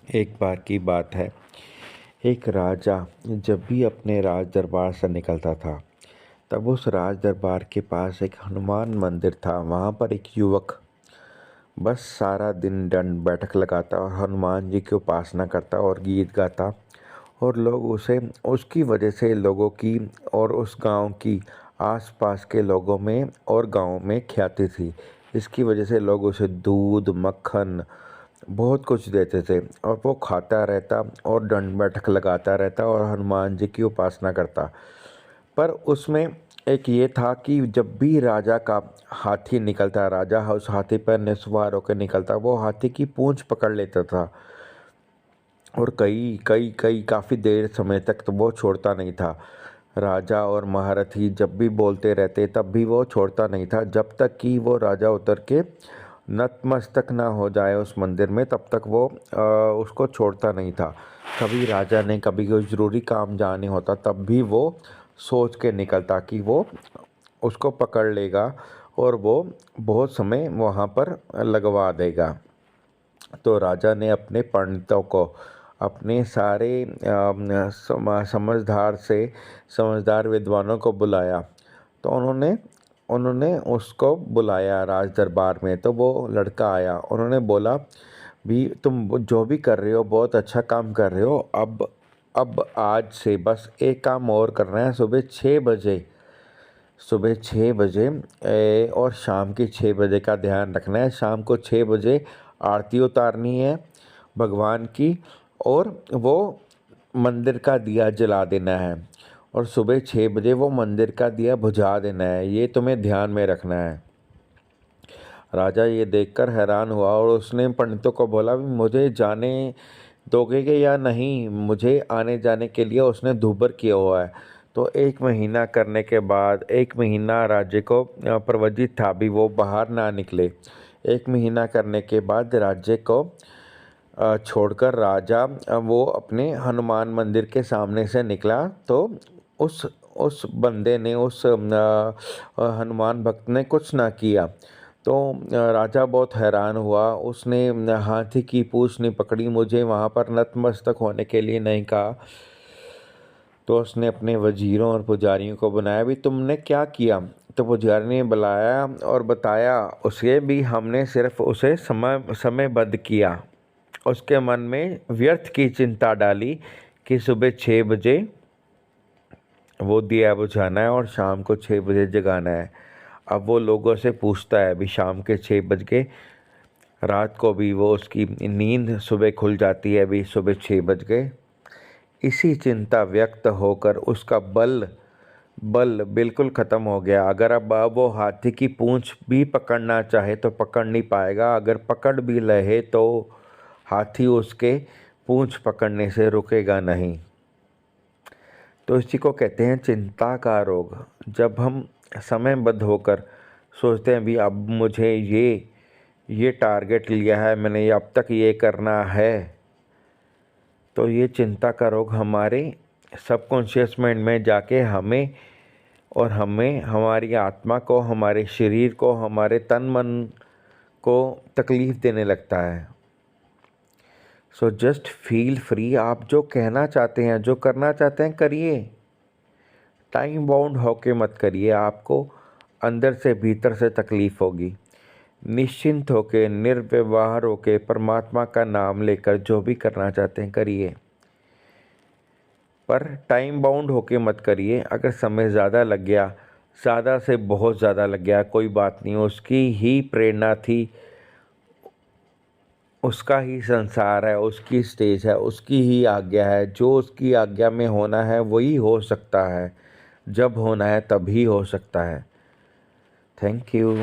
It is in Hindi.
एक बार की बात है। एक राजा जब भी अपने राज दरबार से निकलता था, तब उस राज दरबार के पास एक हनुमान मंदिर था। वहाँ पर एक युवक बस सारा दिन दंड बैठक लगाता और हनुमान जी की उपासना करता और गीत गाता, और लोग उसे उसकी वजह से लोगों की और उस गांव की आसपास के लोगों में और गांव में ख्याति थी। इसकी वजह से लोग उसे दूध, मक्खन, बहुत कुछ देते थे, और वो खाता रहता और दंड बैठक लगाता रहता और हनुमान जी की उपासना करता। पर उसमें एक ये था कि जब भी राजा का हाथी निकलता, राजा उस हाथी पर निस्वार होकर निकलता, वो हाथी की पूंछ पकड़ लेता था, और कई कई कई काफ़ी देर समय तक तो वो छोड़ता नहीं था। राजा और महारथी जब भी बोलते रहते, तब भी वो छोड़ता नहीं था, जब तक कि वो राजा उतर के नतमस्तक ना हो जाए उस मंदिर में, तब तक वो उसको छोड़ता नहीं था। कभी राजा ने कभी कोई ज़रूरी काम जाने होता, तब भी वो सोच के निकलता कि वो उसको पकड़ लेगा और वो बहुत समय वहाँ पर लगवा देगा। तो राजा ने अपने पंडितों को, अपने सारे समझदार विद्वानों को बुलाया। तो उन्होंने उन्होंने उसको बुलाया राज दरबार में। तो वो लड़का आया, उन्होंने बोला, भी तुम जो भी कर रहे हो बहुत अच्छा काम कर रहे हो। अब आज से बस एक काम और करना है। सुबह 6 बजे और शाम के 6 बजे का ध्यान रखना है। शाम को 6 बजे आरती उतारनी है भगवान की, और वो मंदिर का दिया जला देना है, और सुबह 6 बजे वो मंदिर का दिया बुझा देना है। ये तुम्हें ध्यान में रखना है। राजा ये देखकर हैरान हुआ और उसने पंडितों को बोला, भी मुझे जाने दोगे कि या नहीं। मुझे आने जाने के लिए उसने दूबर किया हुआ है। तो 1 महीना करने के बाद, 1 महीना राज्य को प्रवजित था भी वो बाहर ना निकले। 1 महीना करने के बाद राज्य को छोड़कर राजा वो अपने हनुमान मंदिर के सामने से निकला। तो उस बंदे ने, उस हनुमान भक्त ने कुछ ना किया। तो राजा बहुत हैरान हुआ। उसने हाथी की पूंछ नहीं पकड़ी, मुझे वहाँ पर नतमस्तक होने के लिए नहीं कहा। तो उसने अपने वजीरों और पुजारियों को बनाया, भी तुमने क्या किया। तो पुजारी ने बुलाया और बताया उसे, भी हमने सिर्फ उसे समयबद्ध किया। उसके मन में व्यर्थ की चिंता डाली कि सुबह 6 बजे वो दिया बुझाना है और शाम को 6 बजे जगाना है। अब वो लोगों से पूछता है, अभी शाम के 6 बज के, रात को भी वो उसकी नींद सुबह खुल जाती है, अभी सुबह 6 बज गए। इसी चिंता व्यक्त होकर उसका बल बल बिल्कुल ख़त्म हो गया। अगर अब वो हाथी की पूंछ भी पकड़ना चाहे तो पकड़ नहीं पाएगा। अगर पकड़ भी लहे तो हाथी उसके पूंछ पकड़ने से रुकेगा नहीं। तो इसी को कहते हैं चिंता का रोग। जब हम समयबद्ध होकर सोचते हैं, भी अब मुझे ये टारगेट लिया है मैंने, अब तक ये करना है, तो ये चिंता का रोग हमारे सबकॉन्शियस माइंड में जाके हमें, हमारी आत्मा को, हमारे शरीर को, हमारे तन मन को तकलीफ़ देने लगता है। So just feel free. आप जो कहना चाहते हैं, जो करना चाहते हैं, करिए। टाइम बाउंड होके मत करिए। आपको अंदर से भीतर से तकलीफ़ होगी। निश्चिंत होके, निर्व्यवहार होके, परमात्मा का नाम लेकर जो भी करना चाहते हैं करिए, पर टाइम बाउंड होके मत करिए। अगर समय ज़्यादा लग गया, ज़्यादा से बहुत ज़्यादा लग गया, कोई बात नहीं, उसकी ही प्रेरणा थी, उसका ही संसार है, उसकी स्टेज है, उसकी ही आज्ञा है। जो उसकी आज्ञा में होना है वही हो सकता है। जब होना है तभी हो सकता है। Thank you.